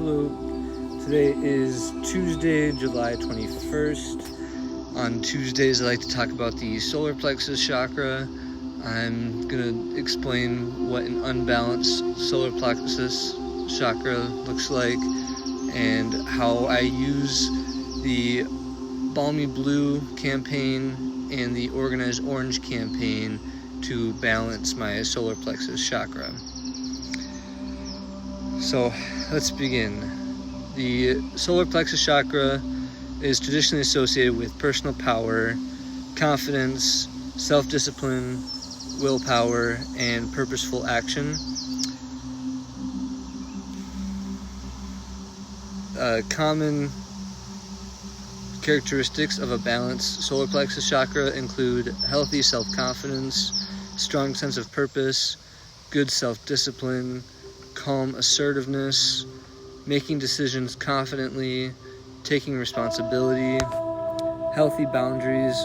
Hello, today is Tuesday, July 21st. On Tuesdays, I like to talk about the solar plexus chakra. I'm going to explain what an unbalanced solar plexus chakra looks like and how I use the Balmy Blue campaign and the Organized Orange campaign to balance my solar plexus chakra. So let's begin. The solar plexus chakra is traditionally associated with personal power, confidence, self-discipline, willpower, and purposeful action. Common characteristics of a balanced solar plexus chakra include healthy self-confidence, strong sense of purpose, good self-discipline, calm assertiveness, making decisions confidently, taking responsibility, healthy boundaries,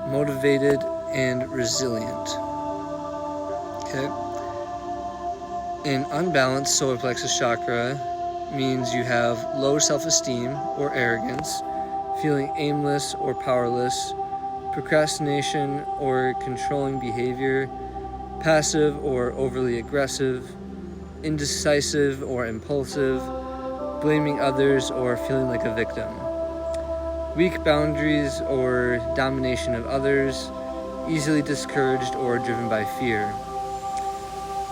motivated, and resilient. Okay. An unbalanced solar plexus chakra means you have low self-esteem or arrogance, feeling aimless or powerless, procrastination or controlling behavior, passive or overly aggressive, indecisive or impulsive, blaming others or feeling like a victim, weak boundaries or domination of others, easily discouraged or driven by fear.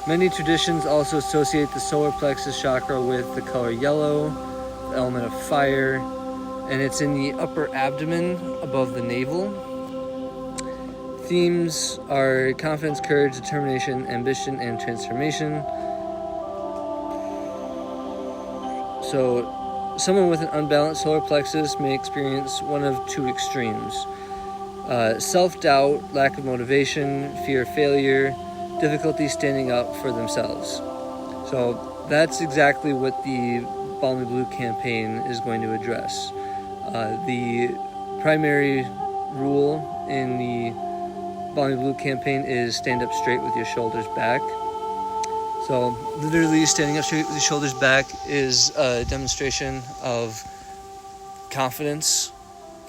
Many traditions also associate the solar plexus chakra with the color yellow, the element of fire, and it's in the upper abdomen above the navel. Themes are confidence, courage, determination, ambition, and transformation. So, someone with an unbalanced solar plexus may experience one of two extremes. Self-doubt, lack of motivation, fear of failure, difficulty standing up for themselves. So that's exactly what the Balmy Blue campaign is going to address. The primary rule in the Balmy Blue campaign is stand up straight with your shoulders back. So literally standing up straight with your shoulders back is a demonstration of confidence,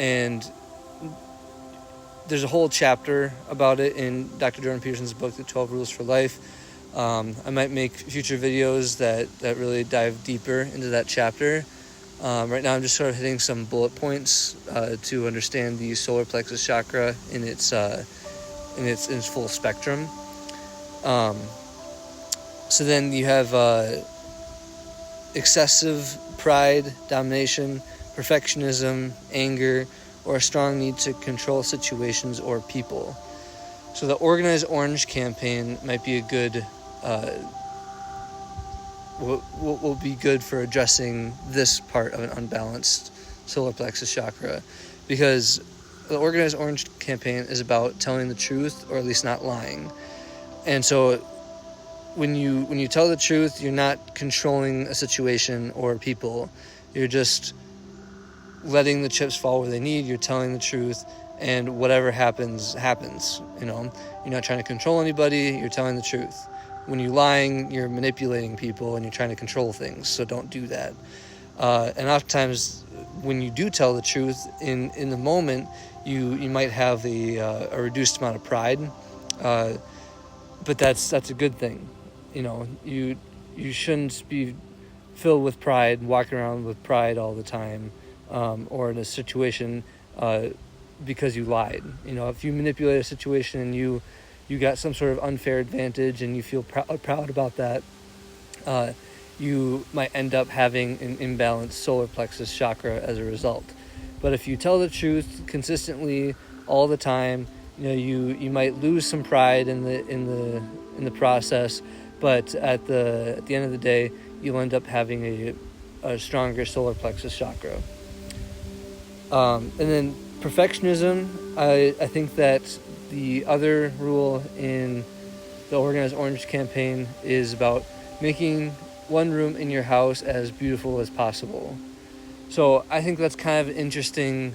and there's a whole chapter about it in Dr. Jordan Peterson's book, The 12 Rules for Life. I might make future videos that really dive deeper into that chapter. Right now I'm just sort of hitting some bullet points to understand the solar plexus chakra in its full spectrum. So then you have excessive pride, domination, perfectionism, anger, or a strong need to control situations or people. So the Organized Orange campaign might be a good, will be good for addressing this part of an unbalanced solar plexus chakra, because the Organized Orange campaign is about telling the truth, or at least not lying. And so when you tell the truth, you're not controlling a situation or people. You're just letting the chips fall where they need. You're telling the truth, and whatever happens. You're not trying to control anybody. You're telling the truth. When you're lying, you're manipulating people and you're trying to control things. So don't do that. And oftentimes, when you do tell the truth, in the moment, you might have a reduced amount of pride, but that's a good thing. You shouldn't be filled with pride, walking around with pride all the time, or in a situation because you lied. If you manipulate a situation and you got some sort of unfair advantage and you feel proud about that, you might end up having an imbalanced solar plexus chakra as a result. But if you tell the truth consistently all the time, you might lose some pride in the process, but at the end of the day, you'll end up having a stronger solar plexus chakra. And then perfectionism, I think that the other rule in the Organized Orange campaign is about making one room in your house as beautiful as possible. So I think that's kind of an interesting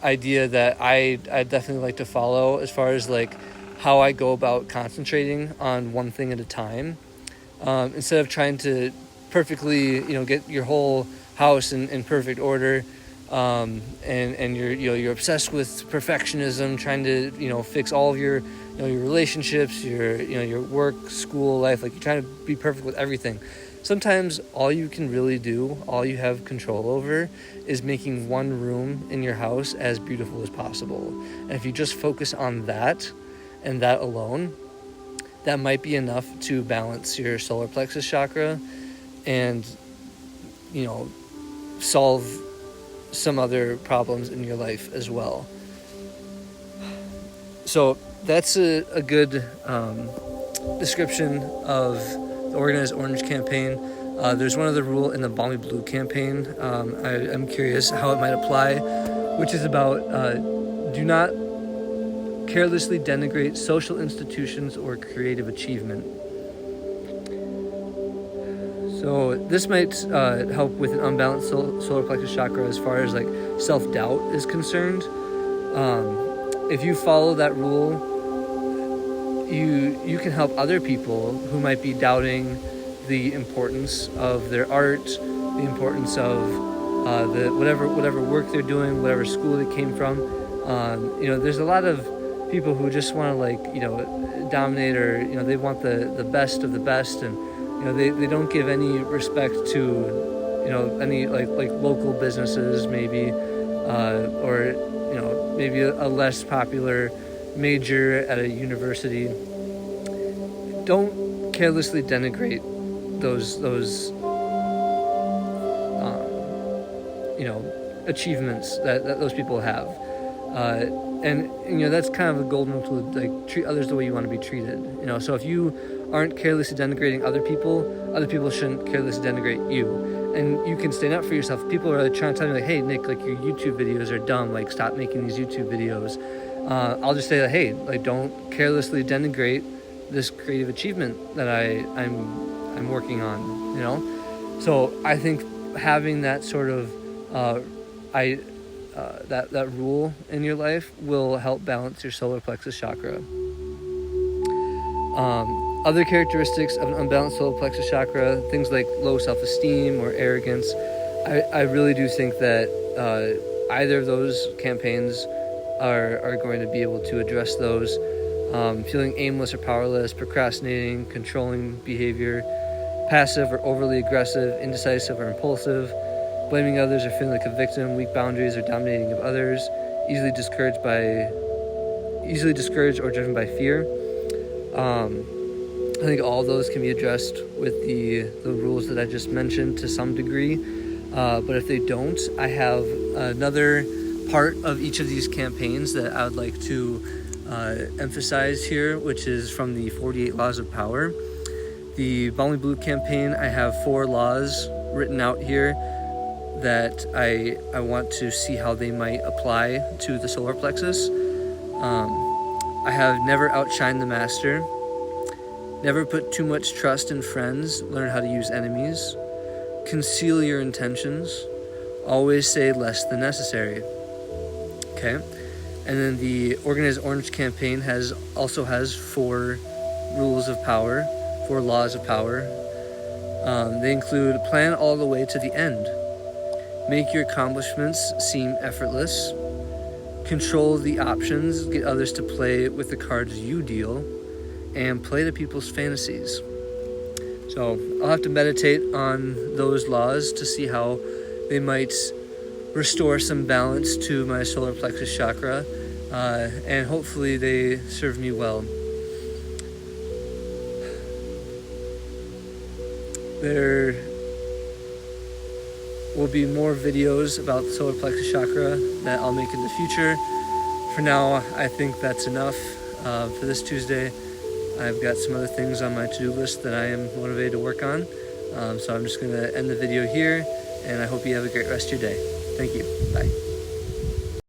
idea that I definitely like to follow, as far as like how I go about concentrating on one thing at a time. Instead of trying to perfectly, get your whole house in perfect order, and you're obsessed with perfectionism, trying to fix all of your your relationships, your work, school life, like you're trying to be perfect with everything. Sometimes all you can really do, all you have control over, is making one room in your house as beautiful as possible. And if you just focus on that and that alone, that might be enough to balance your solar plexus chakra and solve some other problems in your life as well. So that's a good description of the Organized Orange campaign. There's one other rule in the Balmy Blue campaign. I'm curious how it might apply, which is about do not carelessly denigrate social institutions or creative achievement. So this might help with an unbalanced solar plexus chakra as far as like self-doubt is concerned. If you follow that rule, you can help other people who might be doubting the importance of their art, the importance of the whatever work they're doing, whatever school they came from. There's a lot of people who just want to dominate, or they want the best of the best, and they don't give any respect to any like local businesses maybe, or maybe a less popular major at a university. Don't carelessly denigrate those achievements that those people have, and that's kind of a golden rule to like treat others the way you want to be treated. So if you aren't carelessly denigrating other people shouldn't carelessly denigrate you. And you can stand up for yourself. People are trying to tell you like, hey Nick, like your YouTube videos are dumb, like stop making these YouTube videos. I'll just say that, hey, like don't carelessly denigrate this creative achievement that I'm working on. So I think having that sort of that rule in your life will help balance your solar plexus chakra. Other characteristics of an unbalanced solar plexus chakra, things like low self-esteem or arrogance. I really do think that either of those campaigns are going to be able to address those. Feeling aimless or powerless, procrastinating, controlling behavior, passive or overly aggressive, indecisive or impulsive, blaming others or feeling like a victim, weak boundaries or dominating of others, easily discouraged or driven by fear. I think all those can be addressed with the rules that I just mentioned to some degree. But if they don't, I have another part of each of these campaigns that I would like to emphasize here, which is from the 48 Laws of Power. The Balmy Blue campaign, I have 4 laws written out here that I want to see how they might apply to the solar plexus. I have never outshine the master, never put too much trust in friends, learn how to use enemies, conceal your intentions, always say less than necessary. Okay, and then the Organized Orange campaign also has 4 rules of power, 4 laws of power. They include plan all the way to the end, make your accomplishments seem effortless, control the options, get others to play with the cards you deal, and play to people's fantasies. So I'll have to meditate on those laws to see how they might restore some balance to my solar plexus chakra, and hopefully they serve me well. There will be more videos about the solar plexus chakra that I'll make in the future. For now, I think that's enough for this Tuesday. I've got some other things on my to-do list that I am motivated to work on. So I'm just going to end the video here, and I hope you have a great rest of your day. Thank you. Bye.